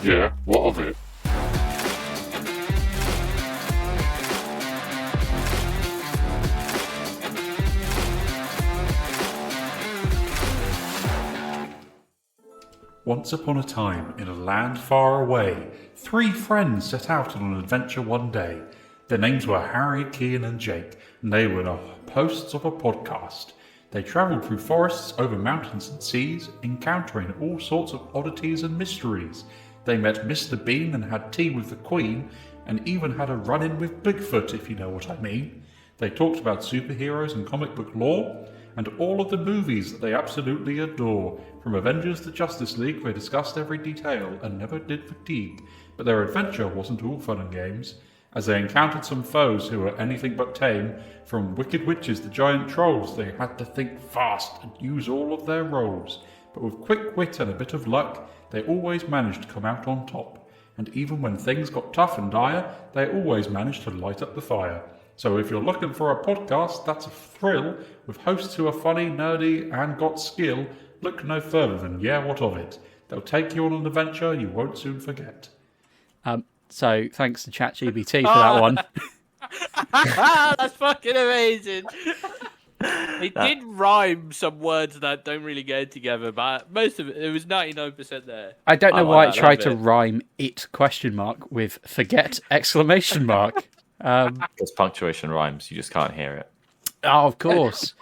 Yeah, what of it? Once upon a time, in a land far away, 3 friends set out on an adventure one day. Their names were Harry, Kean and Jake, and they were the hosts of a podcast. They travelled through forests, over mountains and seas, encountering all sorts of oddities and mysteries. They met Mr. Bean and had tea with the Queen, and even had a run-in with Bigfoot, if you know what I mean. They talked about superheroes and comic book lore, and all of the movies that they absolutely adore. From Avengers to Justice League, they discussed every detail and never did fatigue. But their adventure wasn't all fun and games, as they encountered some foes who were anything but tame. From wicked witches to giant trolls, they had to think fast and use all of their roles. But with quick wit and a bit of luck, they always managed to come out on top. And even when things got tough and dire, they always managed to light up the fire. So if you're looking for a podcast that's a thrill, with hosts who are funny, nerdy, and got skill, look no further than Yeah, What of It. They'll take you on an adventure you won't soon forget. So thanks to ChatGPT for that one. That's fucking amazing. It did rhyme some words that don't really go together, but most of it was 99% there. I don't know why it tried to rhyme it ? With forget ! Because punctuation rhymes, you just can't hear it. Oh, of course.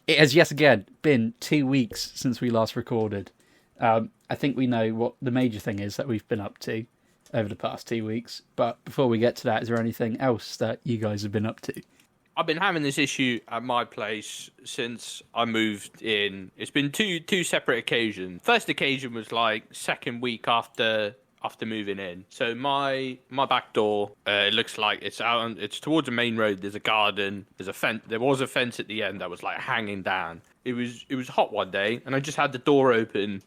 It has yet again been 2 weeks since we last recorded. I think we know what the major thing is that we've been up to over the past 2 weeks. But before we get to that, is there anything else that you guys have been up to? I've been having this issue at my place since I moved in. It's been two separate occasions. First occasion was like second week after moving in. So my back door, it looks like it's towards a main road. There's a garden. There's a fence. There was a fence at the end that was like hanging down. It was hot one day, and I just had the door open.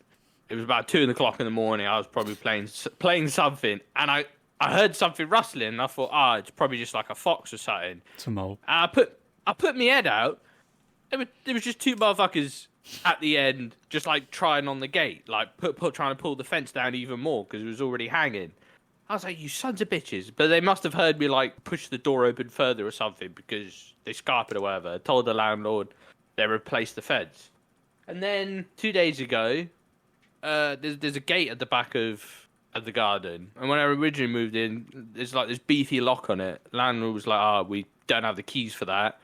It was about 2 o'clock in the morning. I was probably playing something, and I heard something rustling, and I thought, it's probably just like a fox or something. It's a mole. I put my head out. There was just 2 motherfuckers at the end, just like trying on the gate, like trying to pull the fence down even more because it was already hanging. I was like, you sons of bitches. But they must have heard me like push the door open further or something because they scarped or whatever. Told the landlord they replaced the fence. And then 2 days ago, there's a gate at the back of the garden. And when I originally moved in, there's like this beefy lock on it. Landlord was like, we don't have the keys for that.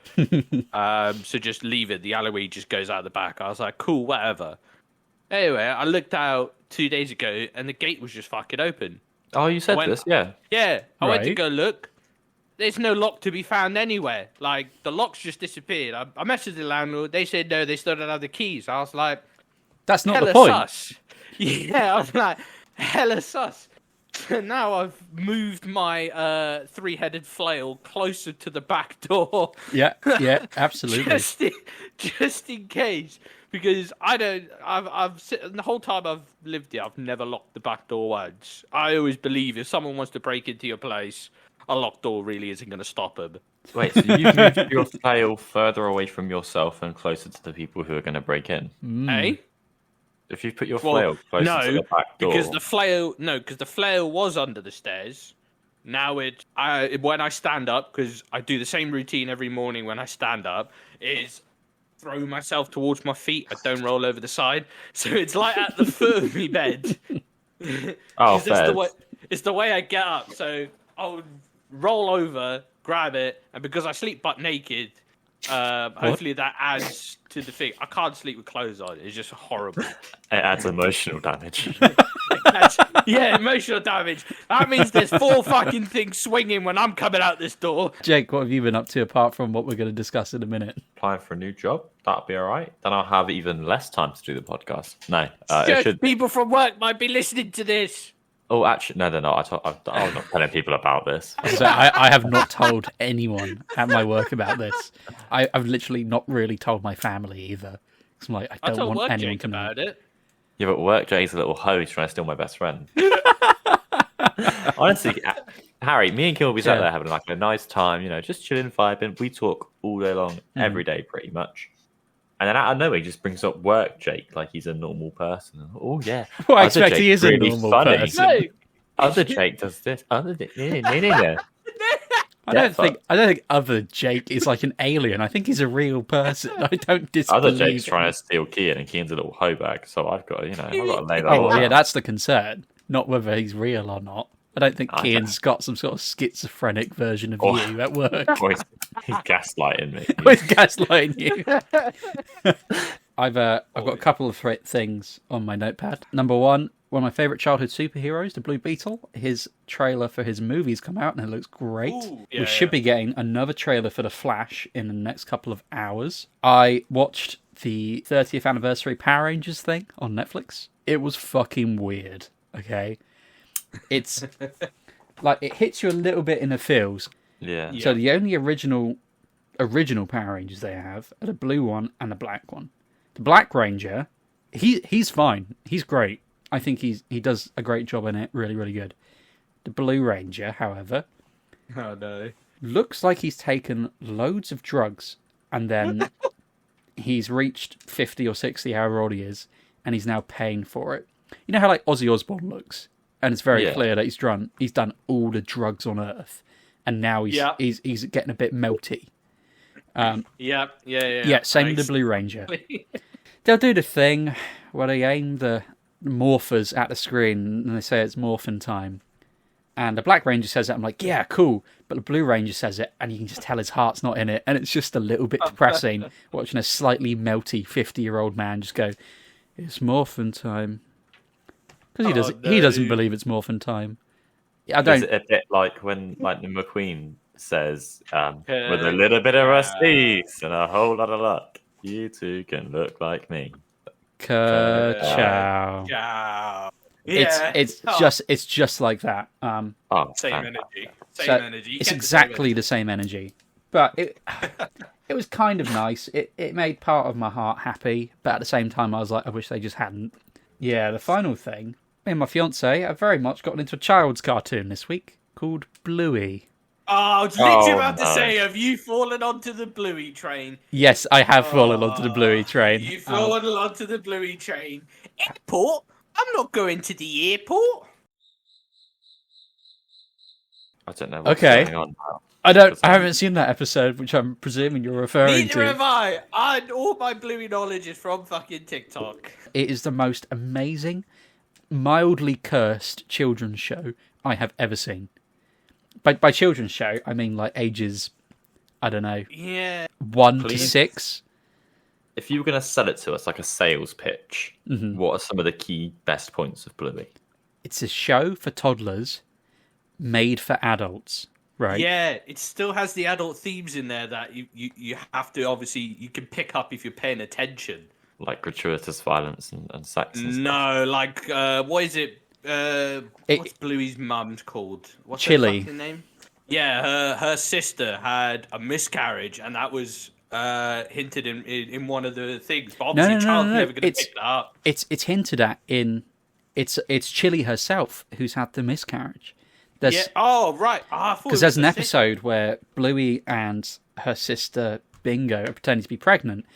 So just leave it. The alleyway just goes out the back. I was like, cool, whatever. Anyway, I looked out 2 days ago and the gate was just fucking open. Oh, you said this? Yeah. Yeah. I went to Right. go look. There's no lock to be found anywhere. Like, the lock's just disappeared. I messaged the landlord. They said, no, they still don't have the keys. I was like, That's not hella the point. sus. Yeah, I was like, hella sus. Now I've moved my 3-headed flail closer to the back door. Yeah, absolutely. just in case, because the whole time I've lived here, I've never locked the back door once. I always believe if someone wants to break into your place, a locked door really isn't going to stop them. Wait, so you've moved your flail further away from yourself and closer to the people who are going to break in? Eh? If you put your flail closer to the back door... because the flail was under the stairs. Now when I stand up, because I do the same routine every morning when I stand up, is throw myself towards my feet. I don't roll over the side. So it's like at the foot of my bed. Oh, fair. It's the way I get up. So I'll roll over, grab it, and because I sleep butt naked, hopefully that adds to the thing. I can't sleep with clothes on. It's just horrible. It adds emotional damage. Yeah, emotional damage. That means there's 4 fucking things swinging when I'm coming out this door. Jake, what have you been up to apart from what we're going to discuss in a minute? Applying for a new job, that'll be all right. Then I'll have even less time to do the podcast. No, People from work might be listening to this. Oh, actually, no, they're not. I'm not telling people about this. So I have not told anyone at my work about this. I've literally not really told my family either. 'Cause I'm like, I don't told want work anyone Jake to know. about it. Yeah, but work, Jay's a little hoe. He's trying to steal my best friend. Honestly, Harry, me and Kim will be sat there having like a nice time, just chilling, vibing. We talk all day long, every day, pretty much. And then out of nowhere, he just brings up work Jake like he's a normal person. Oh, yeah. Well, I Other expect he Jake's is a really normal funny. person. No, Other Jake does this. No. I don't think other Jake is like an alien. I think he's a real person. I don't disbelieve Other Jake's him. trying to steal Kian, and Kian's a little hoe bag. So I've got to lay that Oh, all well, yeah, out. that's the concern. Not whether he's real or not. I don't think I Kian's got some sort of schizophrenic version of Oh. you at work. Or he's gaslighting me. With gaslighting you. I've got a couple of things on my notepad. Number one of my favourite childhood superheroes, the Blue Beetle. His trailer for his movie's come out and it looks great. Ooh, We should be getting another trailer for The Flash in the next couple of hours. I watched the 30th anniversary Power Rangers thing on Netflix. It was fucking weird, okay? It's like it hits you a little bit in the feels. Yeah. So the only original Power Rangers they have are the blue one and the black one. The Black Ranger, he's fine. He's great. I think he does a great job in it. Really, really good. The Blue Ranger, however, Oh no. looks like he's taken loads of drugs and then he's reached 50 or 60, however old he is, and he's now paying for it. You know how like Ozzy Osbourne looks? And it's very clear that he's done all the drugs on Earth, and now he's getting a bit melty. Yeah. Same with the Blue Ranger. They'll do the thing where they aim the morphers at the screen and they say it's morphin' time. And the Black Ranger says it, I'm like, yeah, cool. But the Blue Ranger says it, and you can just tell his heart's not in it. And it's just a little bit depressing watching a slightly melty 50-year-old man just go, it's morphin' time. Because he doesn't believe it's morphin' time. I don't. Is it a bit like when Lightning McQueen says, with a little bit of rusties and a whole lot of luck, you too can look like me. Ka-chow. Yeah. Yeah. It's just like that. Same energy. Same energy. You It's can't exactly the same energy. But it was kind of nice. It made part of my heart happy, but at the same time I was like, I wish they just hadn't. Yeah, the final thing. Me and my fiance have very much gotten into a child's cartoon this week called Bluey. Oh, I was literally Oh, about to no. say, have you fallen onto the Bluey train? Yes, I have fallen onto the Bluey train. You've fallen onto the Bluey train. Airport? I'm not going to the airport. I don't know what's Okay. going on now. I haven't seen that episode, which I'm presuming you're referring Neither to. have I. All my Bluey knowledge is from fucking TikTok. It is the most amazing, mildly cursed children's show I have ever seen. By children's show, I mean like ages, I don't know, Yeah. 1 to Please. 6. If you were going to sell it to us like a sales pitch, what are some of the key best points of Bluey? It's a show for toddlers made for adults, right? Yeah, it still has the adult themes in there that you have to, obviously, you can pick up if you're paying attention. Like gratuitous violence and sex and stuff. No, like, what is it? What's Bluey's mum's called? What's Chili. her fucking name? Yeah, her sister had a miscarriage, and that was hinted in one of the things. But obviously, no, child's no. never going to pick that up. It's hinted at in it's Chili herself who's had the miscarriage. Yeah. Oh, right. Because there's an episode where Bluey and her sister Bingo are pretending to be pregnant,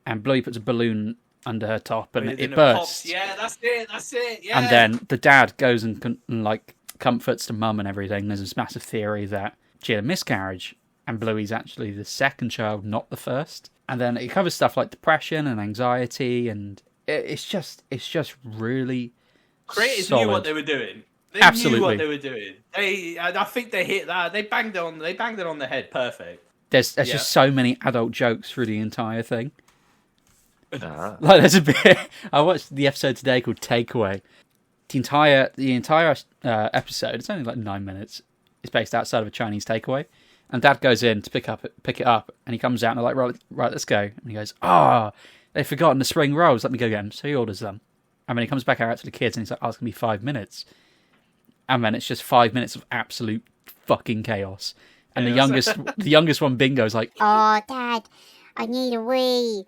and Bluey puts a balloon under her top, and it bursts. Yeah, that's it. Yeah. And then the dad goes and like comforts the mum and everything. There's this massive theory that she had a miscarriage, and Bluey's actually the second child, not the first. And then it covers stuff like depression and anxiety, and it's just really creators solid. knew what they were doing. They Absolutely. knew what they were doing. I think they hit that. They banged it on the head. Perfect. There's just so many adult jokes through the entire thing. Ah. Like there's a bit. I watched the episode today called Takeaway. The entire episode. It's only like 9 minutes. It's based outside of a Chinese takeaway, and Dad goes in to pick it up, and he comes out and they're like, right, let's go. And he goes, they've forgotten the spring rolls. Let me go get them. So he orders them, and then he comes back out to the kids, and he's like, it's gonna be 5 minutes, and then it's just 5 minutes of absolute fucking chaos. And the youngest one, Bingo's like, Oh, Dad, I need a wee.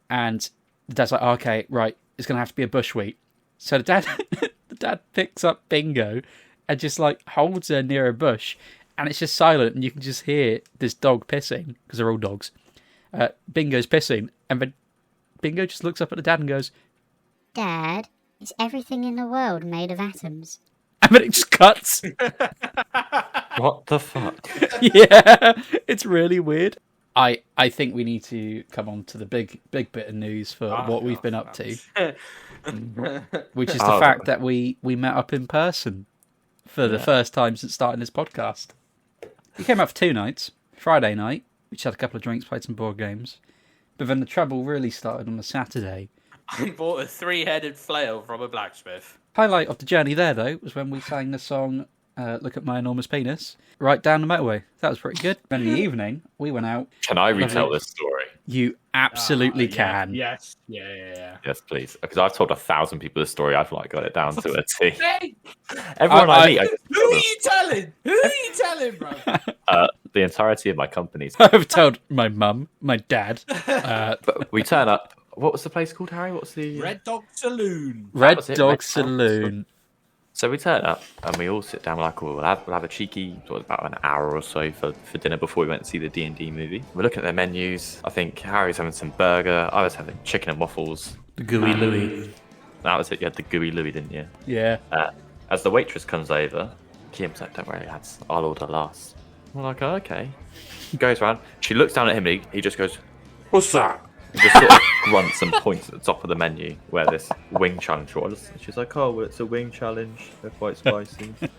and the dad's like, okay, right, it's gonna have to be a bushwheat. So the dad picks up Bingo and just like holds her near a bush, and it's just silent, and you can just hear this dog pissing because they're all dogs. Bingo's pissing, and then Bingo just looks up at the dad and goes, Dad, is everything in the world made of atoms? and then it just cuts. What the fuck? Yeah, it's really weird. I think we need to come on to the big bit of news for what we've been up to, which is the fact that we met up in person for the first time since starting this podcast. We came out for 2 nights. Friday night, we just had a couple of drinks, played some board games. But then the trouble really started on a Saturday. I bought a 3-headed flail from a blacksmith. Highlight of the journey there, though, was when we sang the song Look at My Enormous Penis right down the motorway. That was pretty good. Then in the evening, we went out. Can I retell this story? You absolutely can. Yes. Yeah. Yes, please. Because I've told 1,000 people this story. I've got it down to a T. Hey, Everyone I meet. who are you telling? Who are you telling, bro? The entirety of my company. I've told my mum, my dad. But we turn up. What was the place called, Harry? What's the Red Dog Saloon. Red was it, Dog Red Dog Saloon. So we turn up and we all sit down. We're like, we'll have a cheeky, sort of about an hour or so for dinner before we went to see the D&D movie. We're looking at their menus. I think Harry's having some burger. I was having chicken and waffles. The Gooey Louie. That was it. You had the gooey Louie, didn't you? Yeah. As the waitress comes over, Kim's like, don't worry, lads, I'll order last. We're like, oh, okay. He goes around. She looks down at him and he just goes, what's that? He just sort of grunts and points at the top of the menu where this wing challenge was. And she's like, oh, well, it's a wing challenge. They're quite spicy. And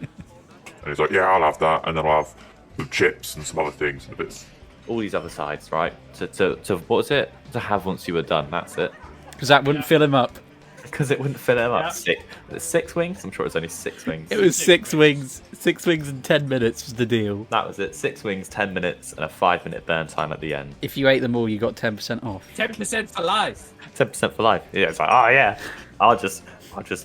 he's like, yeah, I'll have that. And then I'll have some chips and some other things and a bit. All these other sides, right? To what was it? To have once you were done. That's it. Because that wouldn't fill him up. Because it wouldn't fill him up. Yeah. Was it 6 wings? I'm sure it's only 6 wings. It was 6 wings. 6 wings in 10 minutes was the deal. That was it. 6 wings, 10 minutes, and a 5-minute burn time at the end. If you ate them all, you got 10% off. 10% for life. 10% for life. Yeah, it's like, oh yeah, I'll just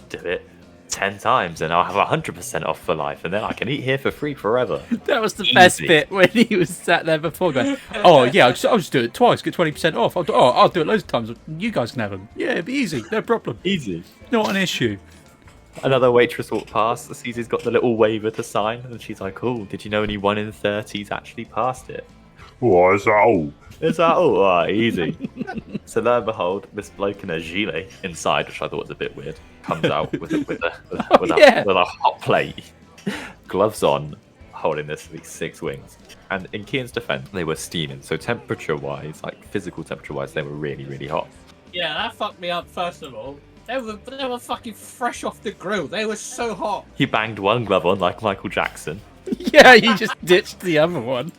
do it 10 times and I'll have 100% off for life, and then I can eat here for free forever. That was the Easy. best bit when he was sat there before going, oh yeah, I'll just do it twice, get 20% off. I'll do it loads of times. You guys can have them. Yeah, it'll be easy, no problem. Easy. Not an issue. Another waitress walked past, sees he's got the little waiver to sign, and she's like, oh, did you know only 1 in 30's actually passed it? Oh, is that all? Is that all? Oh, easy. So lo and behold, this bloke in a gilet inside, which I thought was a bit weird, comes out with a hot plate, gloves on, holding these 6 wings. And in Kian's defense, they were steaming. So temperature-wise, like physical temperature-wise, they were really, really hot. Yeah, that fucked me up, first of all. They were fucking fresh off the grill. They were so hot. He banged one glove on like Michael Jackson. Yeah, you just ditched the other one.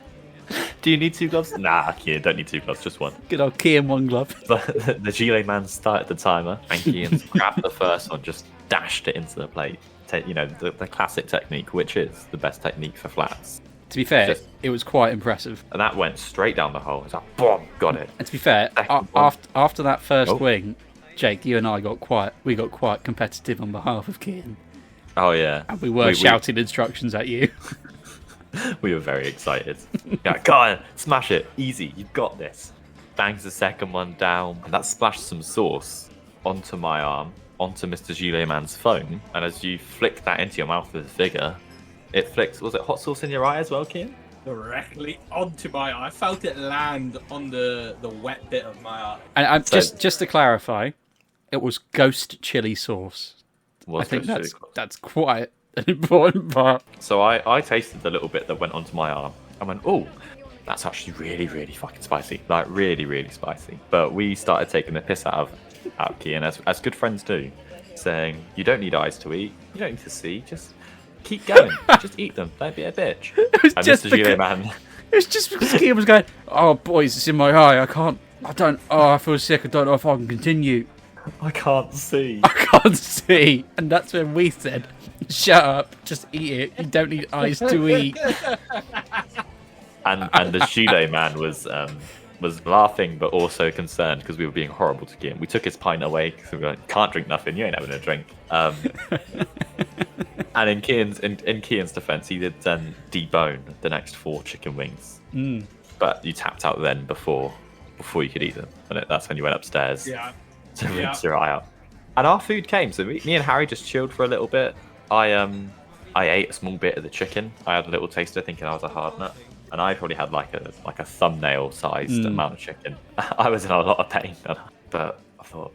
Do you need 2 gloves? Nah, Kian, don't need 2 gloves, just 1. Good old key in 1 glove. The gilet man started the timer, and Kian grabbed the first one, just dashed it into the plate. You know, the classic technique, which is the best technique for flats. To be fair, it was quite impressive. And that went straight down the hole. It's like, boom, got it. And to be fair, after that first wing, Jake, you and I got quite competitive on behalf of Kian. Oh, yeah. And we were shouting instructions at you. We were very excited. Yeah, go on, smash it. Easy, you've got this. Bangs the second one down. And that splashed some sauce onto my arm, onto Mr. Gilet Man's phone. And as you flick that into your mouth with a figure, it flicks. Was it hot sauce in your eye as well, Kian? Directly onto my eye. I felt it land on the wet bit of my eye. And just to clarify, it was ghost chili sauce. I think that's quite an important part. So I tasted the little bit that went onto my arm. I went, oh, that's actually really, really fucking spicy. Like, really, really spicy. But we started taking the piss out of Kian, as good friends do, saying, you don't need eyes to eat. You don't need to see. Just keep going. Just eat them. Don't be a bitch. It was just Mr. Man. It was just because Kian was going, oh, boys, it's in my eye. I feel sick. I don't know if I can continue. I can't see. I can't see. And that's when we said, shut up, just eat it. You don't need eyes to eat. And the Gilet man was laughing but also concerned because we were being horrible to Kian. We took his pint away because we were like, can't drink nothing, you ain't having a drink. And in Kian's defense, he did then debone the next 4 chicken wings. But you tapped out then before you could eat them. And that's when you went upstairs. Yeah. To rinse your eye out. And our food came, so me and Harry just chilled for a little bit. I ate a small bit of the chicken. I had a little taster thinking I was a hard nut. And I probably had like a thumbnail sized amount of chicken. I was in a lot of pain. But I thought,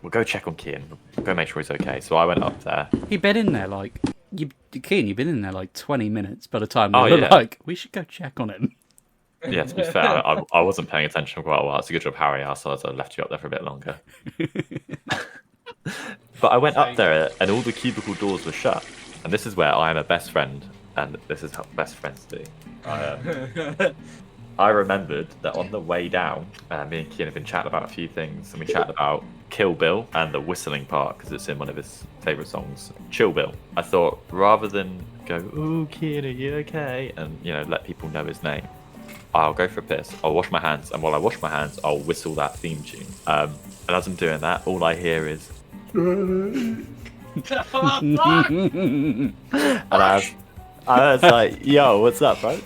we'll go check on Kian. We'll go make sure he's okay. So I went up there. He'd been in there like... Keen, you've been in there like 20 minutes by the time we were yeah. like, we should go check on him. Yeah, to be fair, I wasn't paying attention for quite a while. It's a good job Harry asked, so I left you up there for a bit longer. But I went up there and all the cubicle doors were shut. And this is where I am a best friend, and this is how best friends do. I remembered that on the way down, me and Kian have been chatting about a few things, and we chatted about Kill Bill and the whistling part because it's in one of his favourite songs, Chill Bill. I thought rather than go, "Ooh, Kian, are you okay?" and let people know his name, I'll go for a piss. I'll wash my hands, and while I wash my hands, I'll whistle that theme tune. And as I'm doing that, all I hear is, and I was like, "Yo, what's up, bro?"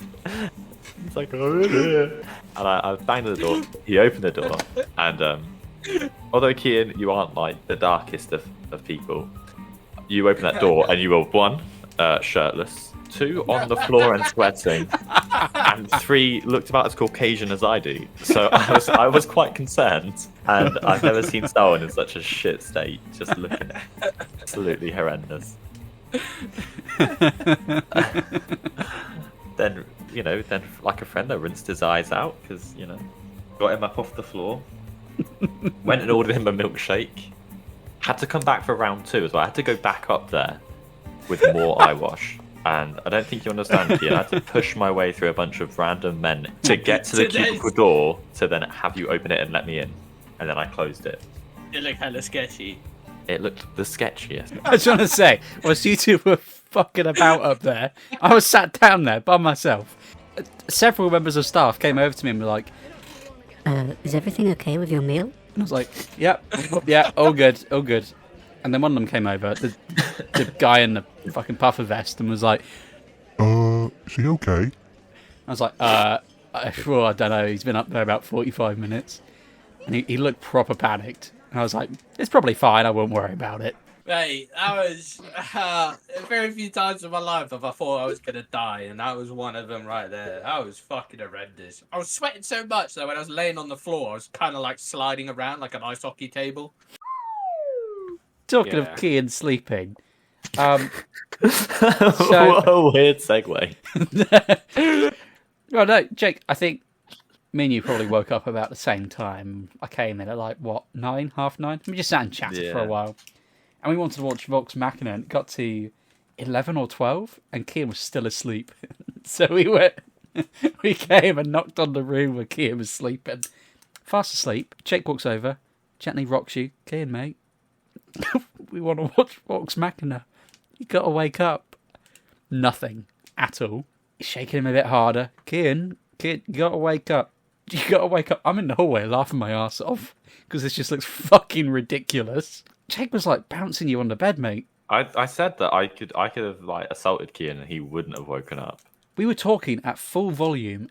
It's like, "Oh, yeah." And I banged on the door. He opened the door, and although Kian, you aren't like the darkest of people, you opened that door and you were 1, shirtless, 2, on the floor and sweating, and 3, looked about as Caucasian as I do. So I was quite concerned, and I've never seen someone in such a shit state, just looking absolutely horrendous. Then like a friend, I rinsed his eyes out because got him up off the floor, went and ordered him a milkshake. Had to come back for round 2 as well. I had to go back up there with more eye wash. And I don't think you understand, Kian. I had to push my way through a bunch of random men to get to the cubicle door to then have you open it and let me in. And then I closed it. It looked hella sketchy. It looked the sketchiest. I was trying to say, whilst you two were fucking about up there, I was sat down there by myself. Several members of staff came over to me and were like, is everything okay with your meal? and I was like, yep, yeah, all good, all good. And then one of them came over, the guy in the fucking puffer vest, and was like, is he okay? I was like, well, I don't know, he's been up there about 45 minutes. And he looked proper panicked. And I was like, it's probably fine, I won't worry about it. Mate, that was very few times in my life that I thought I was going to die, and that was one of them right there. That was fucking horrendous. I was sweating so much that when I was laying on the floor, I was kind of like sliding around like an ice hockey table. Talking Yeah. of Kian sleeping, What a weird segue. well, no, Jake, I think me and you probably woke up about the same time. I came in at like, what, 9, half 9? We just sat and chatted for a while. And we wanted to watch Vox Machina, and it got to 11 or 12, and Kian was still asleep. So we came and knocked on the room where Kian was sleeping. Fast asleep, Jake walks over, gently rocks you. Kian, mate, we want to watch Vox Machina. You got to wake up. Nothing at all. He's shaking him a bit harder. Kian, you got to wake up. You got to wake up. I'm in the hallway laughing my ass off because this just looks fucking ridiculous. Jake was like bouncing you on the bed, mate. I said that I could have like assaulted Kian and he wouldn't have woken up. We were talking at full volume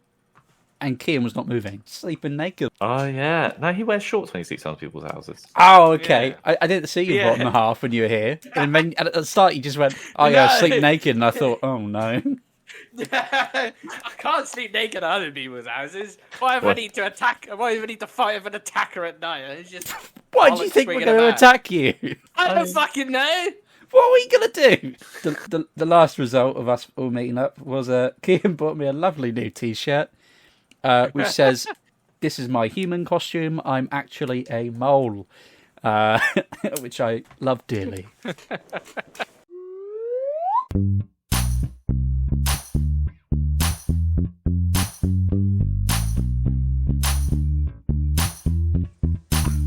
and Kian was not moving, sleeping naked. Oh yeah, no, he wears shorts when he sleeps on people's houses. Oh, okay. Yeah. I didn't see your Yeah. bottom half when you were here. And then at the start you just went, oh yeah, I sleep naked, and I thought, oh no. I can't sleep naked at other people's houses. Why if I need to attack? Why if I need to fight with an attacker at night? It's just. Why do you think we're going to attack you? I don't fucking know. What are we going to do? The last result of us all meeting up was Kian bought me a lovely new T-shirt, which says, "This is my human costume. I'm actually a mole," which I love dearly.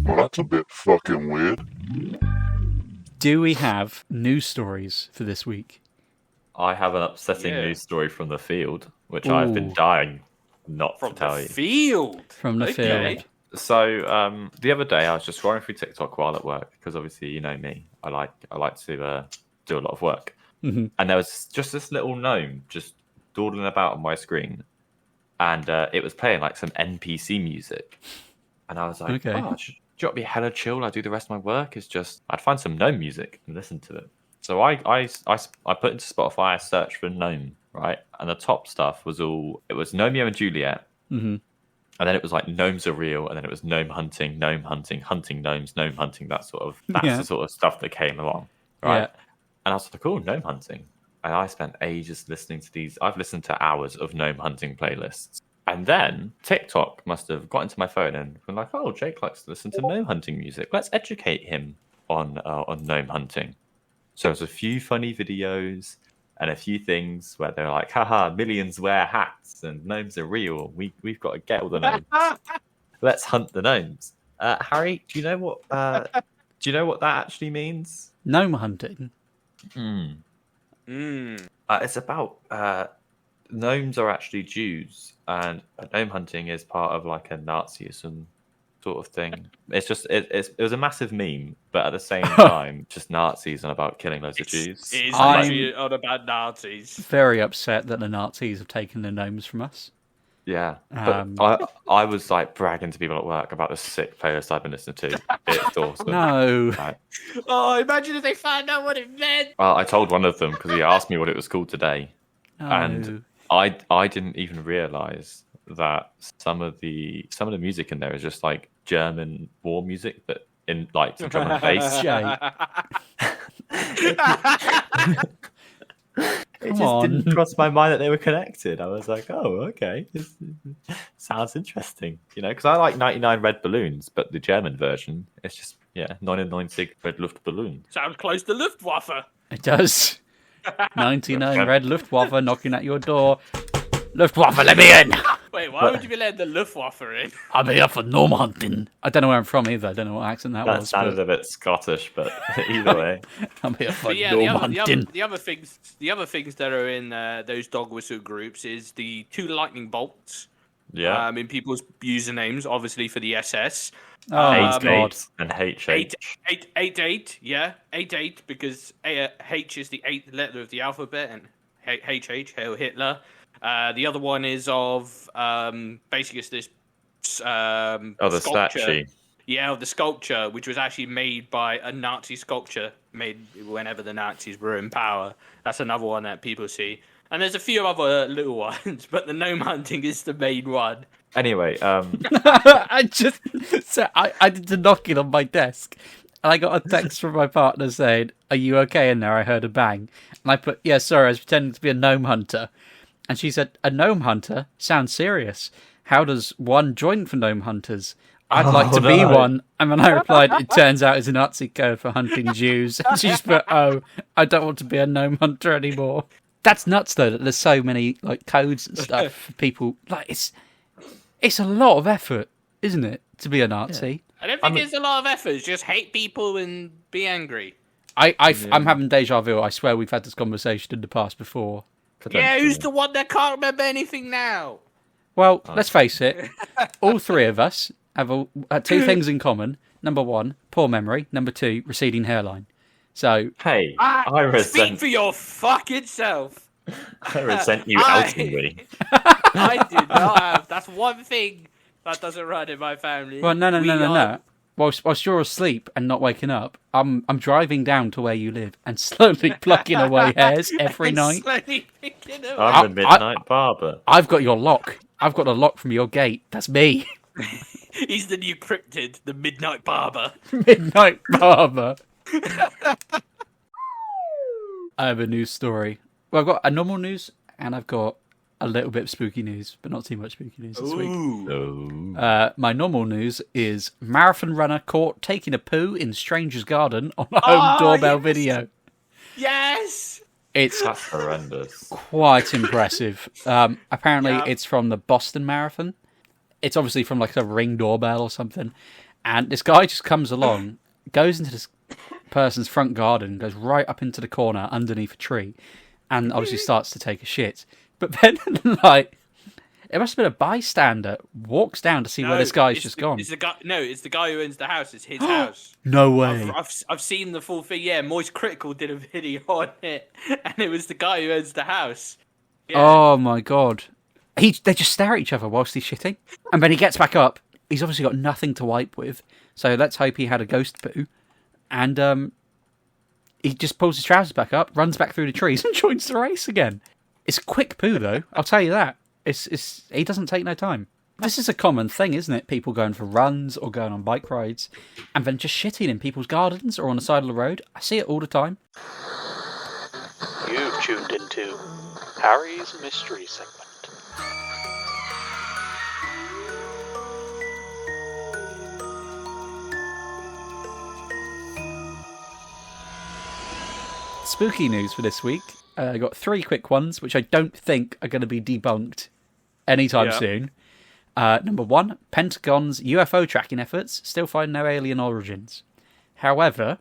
Well, that's a bit fucking weird. Do we have news stories for this week? I have an upsetting Yeah. news story from the field, which I've been dying not From to tell the you. field. From the Okay. field. So the other day I was just scrolling through TikTok while at work because obviously you know me, I like to do a lot of work, Mhm. and there was just this little gnome just dawdling about on my screen, and it was playing like some NPC music, and I was like, Okay. oh, do you want to be hella chill? I do the rest of my work. It's just I'd find some gnome music and listen to it. So I put into Spotify a search for gnome, right, and the top stuff was Romeo and Juliet. Mhm. And then it was like gnomes are real, and then it was gnome hunting, hunting gnomes, gnome hunting. That's the sort of stuff that came along, right? Yeah. And I was like, "Oh, gnome hunting!" And I spent ages listening to these. I've listened to hours of gnome hunting playlists, and then TikTok must have got into my phone and been like, "Oh, Jake likes to listen to gnome hunting music. Let's educate him on gnome hunting." So there's a few funny videos and a few things where they're like, haha, millions wear hats and gnomes are real. We've got to get all the gnomes. Let's hunt the gnomes. Harry, do you know what that actually means? Gnome hunting. It's about gnomes are actually Jews, and gnome hunting is part of like a Nazism sort of thing. It's just it was a massive meme, but at the same time, just Nazis and about killing loads of Jews. It is actually on about Nazis. Very upset that the Nazis have taken the gnomes from us. Yeah, but I was like bragging to people at work about the sick playlist I've been listening to. It's awesome. No. Right. Oh, imagine if they found out what it meant. Well, I told one of them because he asked me what it was called today, No. and I didn't even realise that some of the music in there is just like German war music, but in like some drum and bass. Jay. It just didn't cross my mind that they were connected. I was like, oh, okay, this sounds interesting, because I like 99 Red Balloons, but the German version, it's just 99 Red Luftballon. Sounds close to Luftwaffe. It does. 99 Red Luftwaffe knocking at your door. Luftwaffe, let me in! Wait, why would you be letting the Luftwaffe in? I'm here for gnome hunting. I don't know where I'm from either. I don't know what accent that was. That sounded a bit Scottish, but either way. I'm here for Yeah, gnome hunting. the other things that are in those dog whistle groups is the 2 lightning bolts. Yeah. In people's usernames, obviously for the SS. Oh, my God. And HH. 8 yeah, 8 because H is the 8th letter of the alphabet, and HH, Hail Hitler. The other one is of basically it's this the sculpture. statue. Yeah, of the sculpture, which was actually made by a Nazi sculpture made whenever the Nazis were in power. That's another one that people see. And there's a few other little ones, but the gnome hunting is the main one. Anyway, I did the knocking on my desk, and I got a text from my partner saying, "Are you okay in there? I heard a bang." And I put, "Yeah, sorry, I was pretending to be a gnome hunter." And she said, "A gnome hunter? Sounds serious. How does one join for gnome hunters? I'd like to be one." And then I replied, "It turns out it's a Nazi code for hunting Jews." And she just put, "Oh, I don't want to be a gnome hunter anymore." That's nuts, though, that there's so many like codes and stuff for people. Like it's a lot of effort, isn't it, to be a Nazi? I don't think it's a lot of effort. It's just hate people and be angry. I'm having deja vu. I swear we've had this conversation in the past before. Yeah, who's the one that can't remember anything now? Well, let's face it. All three of us have 2 things in common. Number 1, poor memory. Number 2, receding hairline. So, hey, I resent. Speak for your fucking self. I resent you outing me. I do not have. That's one thing that doesn't run in my family. well, no. Whilst you're asleep and not waking up, I'm driving down to where you live and slowly plucking away hairs every night. Slowly picking them I'm the midnight barber. I've got your lock. I've got a lock from your gate. That's me. He's the new cryptid, the Midnight Barber. Midnight barber. I have a news story. Well, I've got a normal news and I've got a little bit of spooky news, but not too much spooky news this week. Oh. My normal news is marathon runner caught taking a poo in stranger's garden on a home doorbell video. Yes! It's That's horrendous. quite impressive. Apparently, it's from the Boston Marathon. It's obviously from like a Ring doorbell or something. And this guy just comes along, goes into this person's front garden, goes right up into the corner underneath a tree, and obviously starts to take a shit. But then, like, it must have been a bystander walks down to see where this guy's just gone. It's the guy who owns the house. It's his house. No way. I've seen the full thing. Yeah, Moist Critical did a video on it, and it was the guy who owns the house. Yeah. Oh my god. They just stare at each other whilst he's shitting. And then he gets back up. He's obviously got nothing to wipe with. So let's hope he had a ghost poo. And he just pulls his trousers back up, runs back through the trees, and joins the race again. It's a quick poo, though. I'll tell you that. He doesn't take no time. This is a common thing, isn't it? People going for runs or going on bike rides and then just shitting in people's gardens or on the side of the road. I see it all the time. You've tuned into Harry's Mystery Segment. Spooky news for this week. I got 3 quick ones, which I don't think are going to be debunked anytime soon. Number 1, Pentagon's UFO tracking efforts still find no alien origins. However,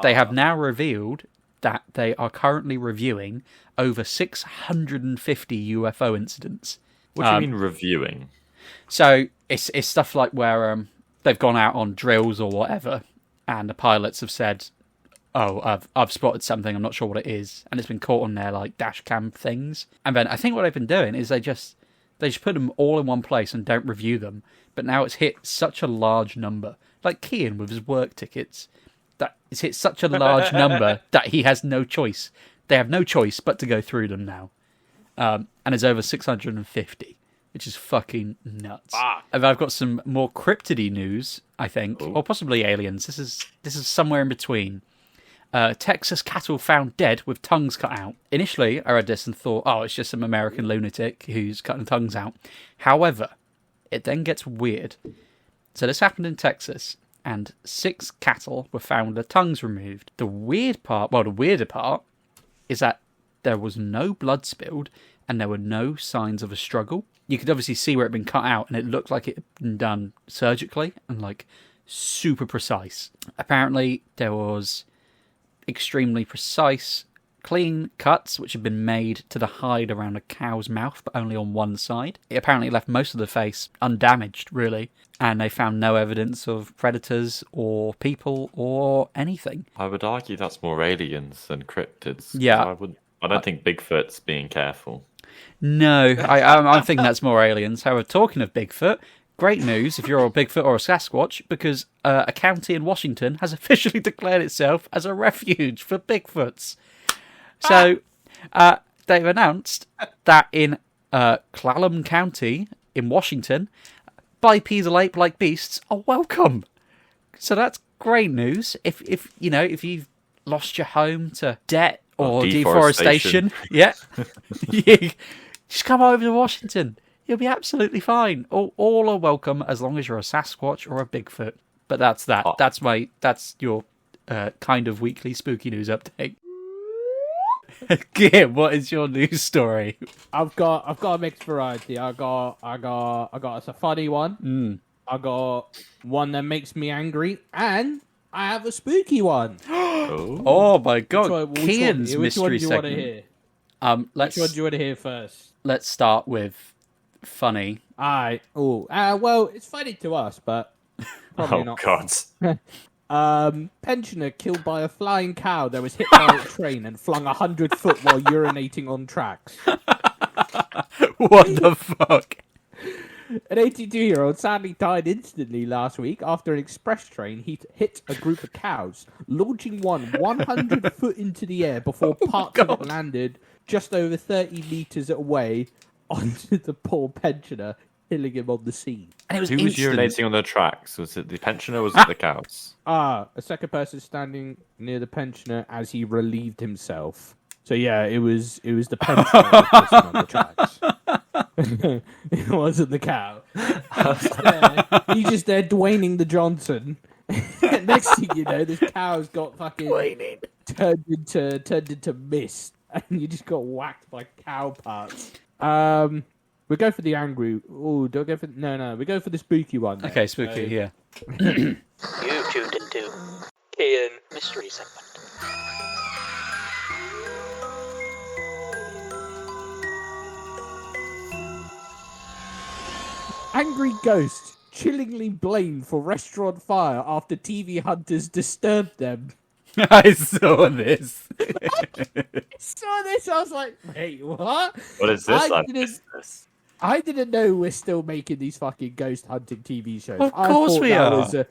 they have now revealed that they are currently reviewing over 650 UFO incidents. What do you mean reviewing? So it's stuff like where they've gone out on drills or whatever, and the pilots have said, "Oh, I've spotted something. I'm not sure what it is," and it's been caught on their like dash cam things. And then I think what they've been doing is they just put them all in one place and don't review them. But now it's hit such a large number, like Kean with his work tickets, that it's hit such a large number that he has no choice. They have no choice but to go through them now, and it's over 650. Which is fucking nuts. And I've got some more cryptidy news, I think, or possibly aliens. This is somewhere in between. Texas cattle found dead with tongues cut out. Initially, I read this and thought, oh, it's just some American lunatic who's cutting tongues out. However, it then gets weird. So this happened in Texas, and 6 cattle were found with their tongues removed. The weirder part is that there was no blood spilled, and there were no signs of a struggle. You could obviously see where it had been cut out, and it looked like it had been done surgically and like super precise. Apparently, there was extremely precise, clean cuts which had been made to the hide around a cow's mouth, but only on one side. It apparently left most of the face undamaged, really, and they found no evidence of predators or people or anything. I would argue that's more aliens than cryptids. Yeah. I don't think Bigfoot's being careful. No, I think that's more aliens. However, talking of Bigfoot, great news if you're a Bigfoot or a Sasquatch, because a county in Washington has officially declared itself as a refuge for Bigfoots. So they've announced that in Clallam County in Washington, bipedal ape-like beasts are welcome. So that's great news. If you've lost your home to debt or deforestation, yeah, just come over to Washington. You'll be absolutely fine. All are welcome as long as you're a Sasquatch or a Bigfoot. But that's that. That's your kind of weekly spooky news update. Gim, what is your news story? I've got a mixed variety. I got a funny one. I got one that makes me angry, and I have a spooky one. Oh my god! Kian's mystery segment. Want to hear? Which one do you want to hear first? Let's start with funny. Well, it's funny to us, but probably not. God. Pensioner killed by a flying cow that was hit by a train and flung 100 foot while urinating on tracks. What the fuck? An 82-year-old sadly died instantly last week after an express train hit a group of cows, launching one 100 foot into the air before parts of it landed just over 30 metres away onto the poor pensioner, killing him on the scene. And it was Who was urinating on the tracks? Was it the pensioner or was it the cows? A second person standing near the pensioner as he relieved himself. So yeah, it was the pensioner on the tracks. It wasn't the cow. He's just there Dwayning the Johnson. Next thing you know, this cow's got fucking turned into mist, and you just got whacked by cow parts. We go for the angry. Oh, don't go for no. We go for the spooky one. Then. Okay, spooky. Yeah. You've tuned into Kian Mystery Segment. Angry ghost chillingly blamed for restaurant fire after TV hunters disturbed them. I saw this. I was like, wait, what? What is this? I didn't know we're still making these fucking ghost hunting TV shows. Of course we are. I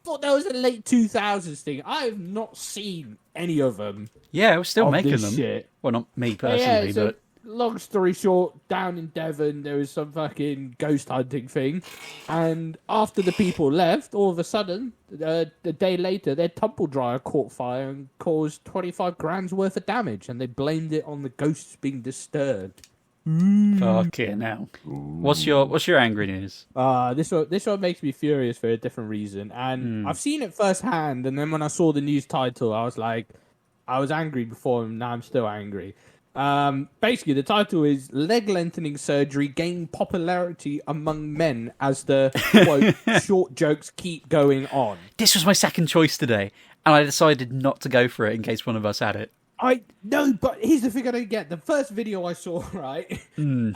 thought that was a late 2000s thing. I have not seen any of them. Yeah, we're still making them. Shit. Well, not me personally, but long story short, down in Devon, there was some fucking ghost hunting thing. And after the people left, all of a sudden, a day later, their tumble dryer caught fire and caused 25 grand's worth of damage. And they blamed it on the ghosts being disturbed. Fucking hell. What's your angry news? This one makes me furious for a different reason. And I've seen it firsthand. And then when I saw the news title, I was like, I was angry before, and now I'm still angry. Basically, the title is Leg Lengthening Surgery Gain Popularity Among Men as the, quote, short jokes keep going on. This was my second choice today, and I decided not to go for it in case one of us had it. No, but here's the thing I don't get. The first video I saw, right, and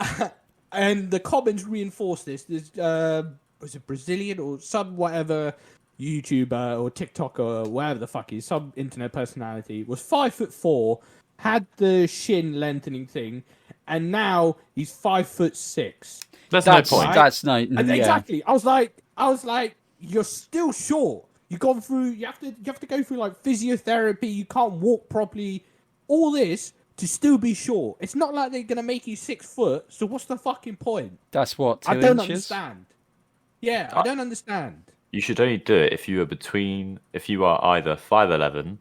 the comments reinforce this. There's, was it Brazilian or some whatever YouTuber or TikToker or whatever the fuck is, some internet personality, was 5'4", had the shin lengthening thing, and now he's 5'6". That's no point. That's no. Exactly. I was like, you're still short. You've gone through. You have to go through like physiotherapy. You can't walk properly. All this to still be short. It's not like they're gonna make you 6 foot. So what's the fucking point? That's what. 2 I don't inches? understand. Yeah, I don't understand. You should only do it if you are either 5'11"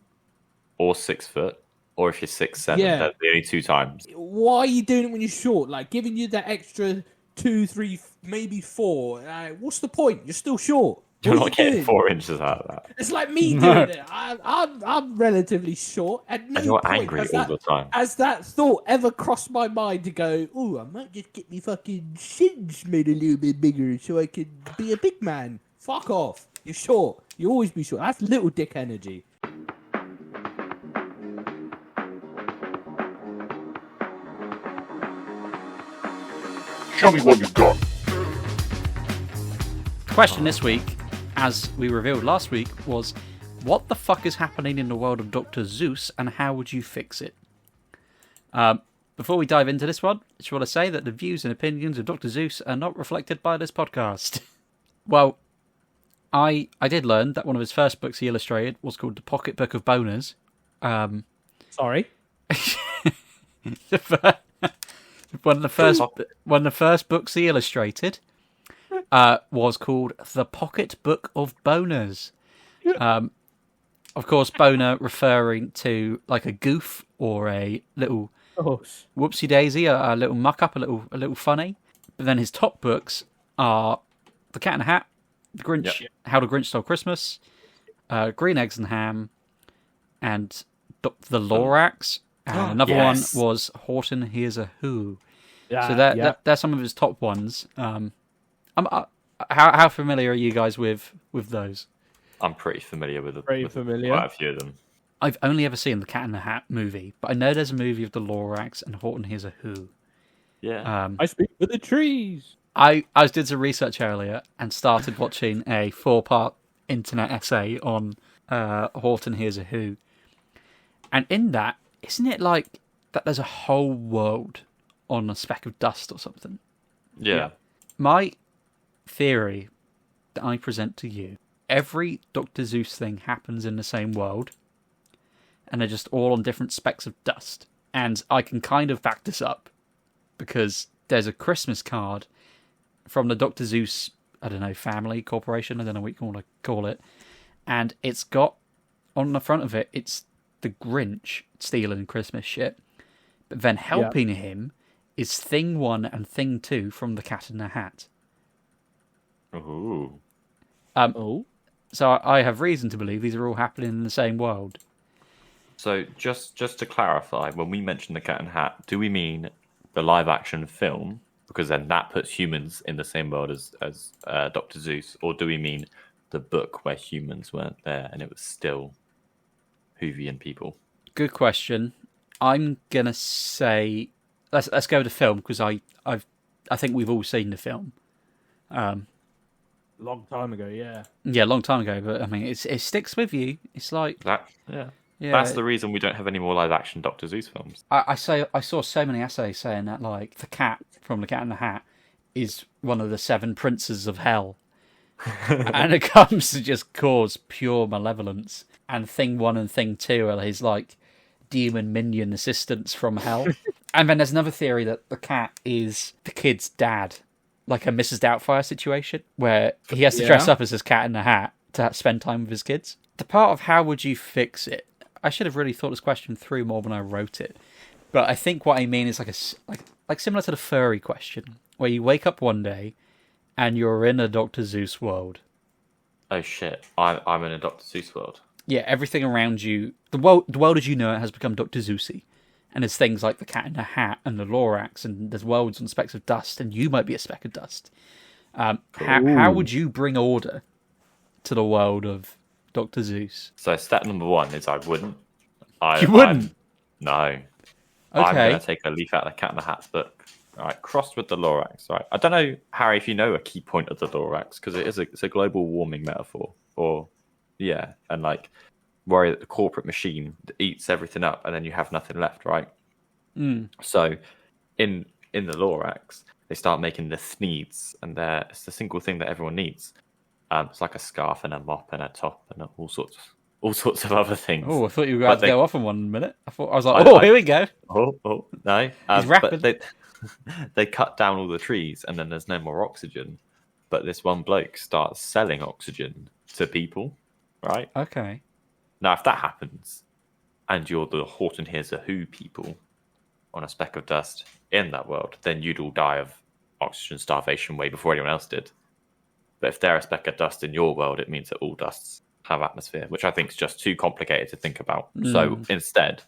or 6 foot, or if you're 6'7". Yeah. That's the only 2 times. Why are you doing it when you're short? Like giving you that extra 2, 3, maybe 4. What's the point? You're still short. You're What are not you getting doing? 4 inches out of that. It's like me doing it. I'm relatively short. At no And you're point angry has all the time. Has that thought ever crossed my mind to go, oh, I might just get me fucking shins made a little bit bigger so I could be a big man. Fuck off. You're short. You always be short. That's little dick energy. Show me what you got. The question this week, as we revealed last week, was what the fuck is happening in the world of Dr. Seuss and how would you fix it? Before we dive into this one, I just want to say that the views and opinions of Dr. Seuss are not reflected by this podcast. Well, I did learn that one of his first books he illustrated was called The Pocket Book of Boners. Sorry? One of the first books he illustrated was called The Pocket Book of Boners. Of course, boner referring to like a goof or a little whoopsie daisy, a little muck up, a little funny. But then his top books are The Cat in the Hat, The Grinch, How the Grinch Stole Christmas, Green Eggs and Ham, and The Lorax. And another one was Horton Hears a Who. So they're some of his top ones. How familiar are you guys with those? I'm pretty familiar with familiar. quite a few of them. I've only ever seen the Cat in the Hat movie, but I know there's a movie of the Lorax and Horton Hears a Who. Yeah. I speak for the trees. I did some research earlier and started watching a 4-part internet essay on Horton Hears a Who. And in that, isn't it like that there's a whole world on a speck of dust or something? Yeah. My theory that I present to you, every Dr. Seuss thing happens in the same world, and they're just all on different specks of dust. And I can kind of back this up, because there's a Christmas card from the Dr. Seuss, I don't know, family, corporation, I don't know what you want to call it, and it's got, on the front of it, it's the Grinch stealing Christmas shit, but then helping him is Thing 1 and Thing 2 from The Cat in the Hat. Ooh. So I have reason to believe these are all happening in the same world. So just to clarify, when we mention The Cat in the Hat, do we mean the live-action film? Because then that puts humans in the same world as Dr. Seuss. Or do we mean the book where humans weren't there and it was still Whovian people? Good question. I'm gonna say let's go with the film, because I think we've all seen the film. Long time ago, yeah. Yeah, long time ago, but I mean, it sticks with you. It's like that. Yeah. That's the reason we don't have any more live-action Dr. Seuss films. I saw so many essays saying that, like, the cat from The Cat in the Hat is one of the 7 princes of hell, and it comes to just cause pure malevolence. And Thing 1 and Thing 2 are his like demon minion assistants from hell. And then there's another theory that the cat is the kid's dad, like a Mrs. Doubtfire situation, where he has to dress up as his cat in a hat to spend time with his kids. The part of how would you fix it, I should have really thought this question through more when I wrote it. But I think what I mean is like similar to the furry question, where you wake up one day and you're in a Dr. Seuss world. Oh shit! I'm in a Dr. Seuss world. Yeah, everything around you, the world as you know it has become Dr. Seussy. And there's things like the cat in the hat and the Lorax, and there's worlds and specks of dust, and you might be a speck of dust. How would you bring order to the world of Dr. Seuss? So step number 1 is I wouldn't. You wouldn't? No. Okay. I'm going to take a leaf out of the Cat in the Hat book. All right, crossed with the Lorax. Right. I don't know, Harry, if you know a key point of the Lorax, because it's a global warming metaphor. And like, worry that the corporate machine eats everything up, and then you have nothing left, right? So, in the Lorax, they start making the thneeds, and it's the single thing that everyone needs. It's like a scarf and a mop and a top and all sorts of other things. Oh, I thought you were going to go off in 1 minute. I was like, here we go. No. He's rapid. They cut down all the trees, and then there's no more oxygen. But this one bloke starts selling oxygen to people, right? Okay. Now, if that happens, and you're the Horton Hears a Who people on a speck of dust in that world, then you'd all die of oxygen starvation way before anyone else did. But if they're a speck of dust in your world, it means that all dusts have atmosphere, which I think is just too complicated to think about. So instead,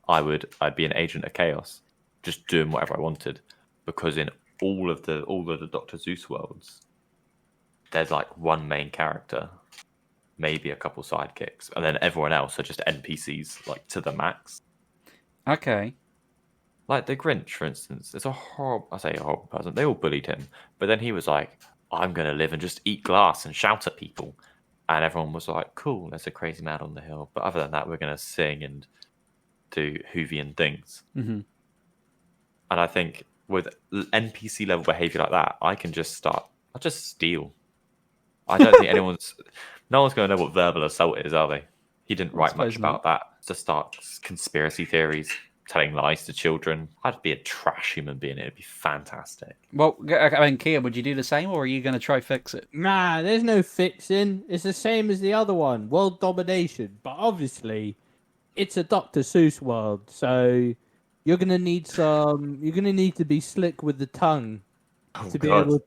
I'd be an agent of chaos, just doing whatever I wanted, because in all of the Dr. Seuss worlds, there's like one main character, maybe a couple sidekicks, and then everyone else are just NPCs, like to the max. Okay. Like the Grinch, for instance, it's a horrible person. They all bullied him, but then he was like, "I'm gonna live and just eat glass and shout at people," and everyone was like, "Cool, there's a crazy man on the hill." But other than that, we're gonna sing and do Whovian things. Mm-hmm. And I think with NPC level behavior like that, I'll just steal. I don't think no one's going to know what verbal assault is, are they? He didn't write much about that. To start conspiracy theories, telling lies to children. I'd be a trash human being. It'd be fantastic. Well, I mean, Kia, would you do the same, or are you going to try fix it? Nah, there's no fixing. It's the same as the other one, world domination. But obviously, it's a Dr. Seuss world, so you're gonna need to be slick with the tongue to be able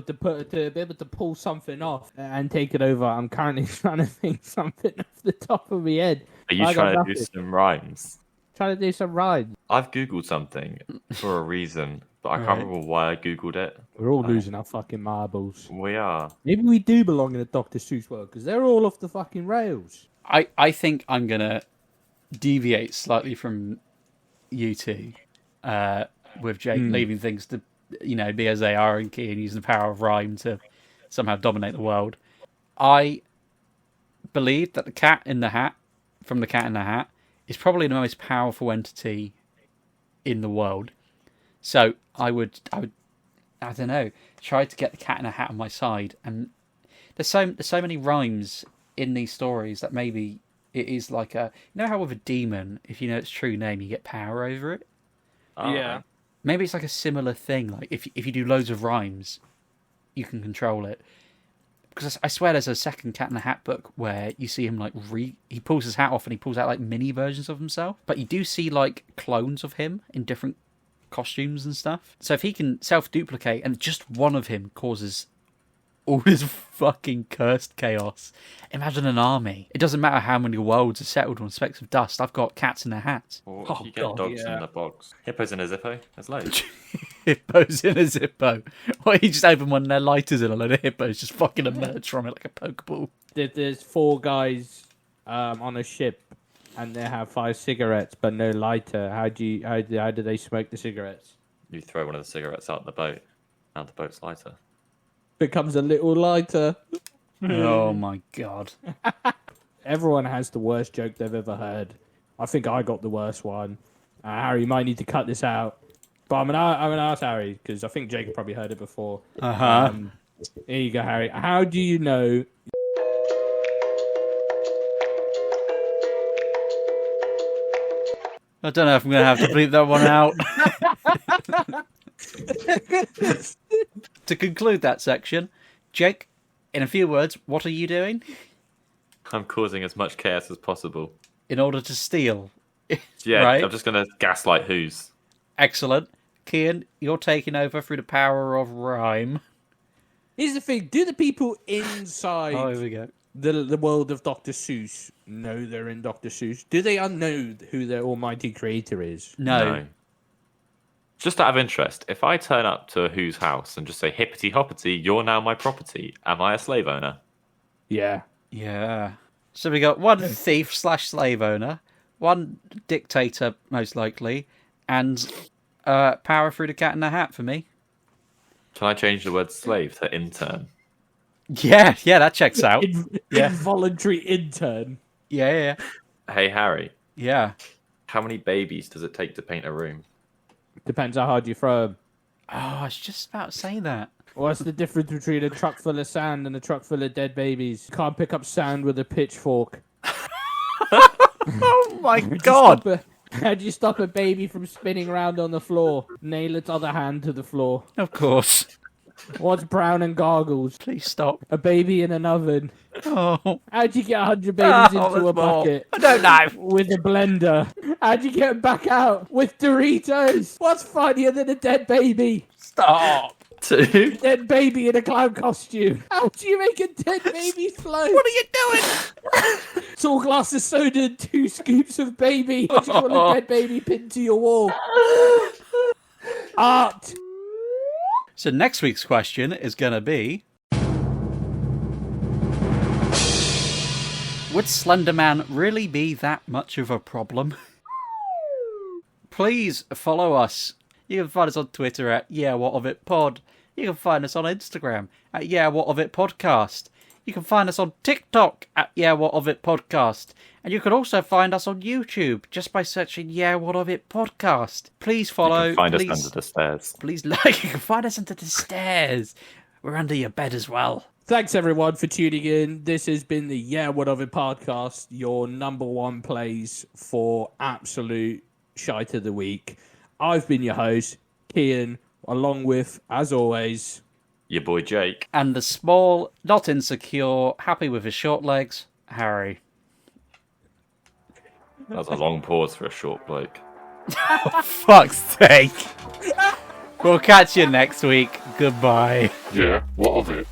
to pull something off and take it over. I'm currently trying to think something off the top of my head. Are you trying to do some rhymes? Trying to do some rhymes. I've googled something for a reason, but I can't remember why I googled it. We're all losing our fucking marbles. We are. Maybe we do belong in a Dr. Seuss world because they're all off the fucking rails. I think I'm gonna deviate slightly from you two, with Jake leaving things to be as they are, and Key and using the power of rhyme to somehow dominate the world. I believe that the Cat in the Hat from the Cat in the Hat is probably the most powerful entity in the world. So I would I don't know, try to get the Cat in the Hat on my side. And there's so many rhymes in these stories that maybe it is like how with a demon, if you know its true name, you get power over it. Yeah. Maybe it's like a similar thing. Like if you do loads of rhymes, you can control it. Because I swear there's a second Cat in the Hat book where you see him like he pulls his hat off and he pulls out like mini versions of himself. But you do see like clones of him in different costumes and stuff. So if he can self-duplicate and just one of him causes all this fucking cursed chaos, imagine an army. It doesn't matter how many worlds are settled on specks of dust. I've got cats in their hats. Or you get dogs in the box. Hippos in a Zippo. There's loads. Hippos in a Zippo. Or you just open one and their lighters and a load of hippos just fucking emerge from it like a pokeball. There's 4 guys on a ship and they have 5 cigarettes but no lighter. How do they smoke the cigarettes? You throw one of the cigarettes out the boat, and the boat's lighter. Becomes a little lighter. Oh my god. Everyone has the worst joke they've ever heard. I think I got the worst one. Harry, you might need to cut this out. But I'm gonna ask Harry, because I think Jacob probably heard it before. Here you go, Harry. How do you know... I don't know if I'm going to have to bleep that one out. To conclude that section, Jake, in a few words, what are you doing? I'm causing as much chaos as possible. In order to steal. Yeah, right? I'm just going to gaslight who's. Excellent. Kian, you're taking over through the power of rhyme. Here's the thing: do the people inside Oh, here we go. the world of Dr. Seuss know they're in Dr. Seuss? Do they know who their almighty creator is? No. Just out of interest, if I turn up to a Who's house and just say, hippity hoppity, you're now my property, am I a slave owner? Yeah. Yeah. So we got one thief/slave owner, one dictator, most likely, and power through the cat in the hat for me. Can I change the word slave to intern? Yeah, that checks out. Involuntary intern. Yeah. Hey, Harry. Yeah. How many babies does it take to paint a room? Depends how hard you throw them. Oh, I was just about to say that. What's the difference between a truck full of sand and a truck full of dead babies? You can't pick up sand with a pitchfork. Oh my god! How do you stop a baby from spinning around on the floor? Nail its other hand to the floor. Of course. What's brown and goggles? Please stop. A baby in an oven. Oh. How'd you get 100 babies into a bucket? I don't know. With a blender. How'd you get them back out? With Doritos. What's funnier than a dead baby? Stop. Two. Dead baby in a clown costume. How do you make a dead baby float? What are you doing? Tall glass of soda and 2 scoops of baby. What do you call a dead baby pinned to your wall? Art. So next week's question is going to be... Would Slender Man really be that much of a problem? Please follow us. You can find us on Twitter at YeahWhatOfItPod. You can find us on Instagram at YeahWhatOfItPodcast. You can find us on TikTok at YeahWhatOfItPodcast. And you can also find us on YouTube just by searching YeahWhatOfItPodcast. Please follow. You can find us under the stairs. Please like. You can find us under the stairs. We're under your bed as well. Thanks everyone for tuning in. This has been the Yeah What Of It podcast, your number one place for absolute shite of the week. I've been your host, Kian, along with, as always, your boy Jake. And the small, not insecure, happy with his short legs, Harry. That was a long pause for a short bloke. Oh, fuck's sake. We'll catch you next week. Goodbye. Yeah, what of it?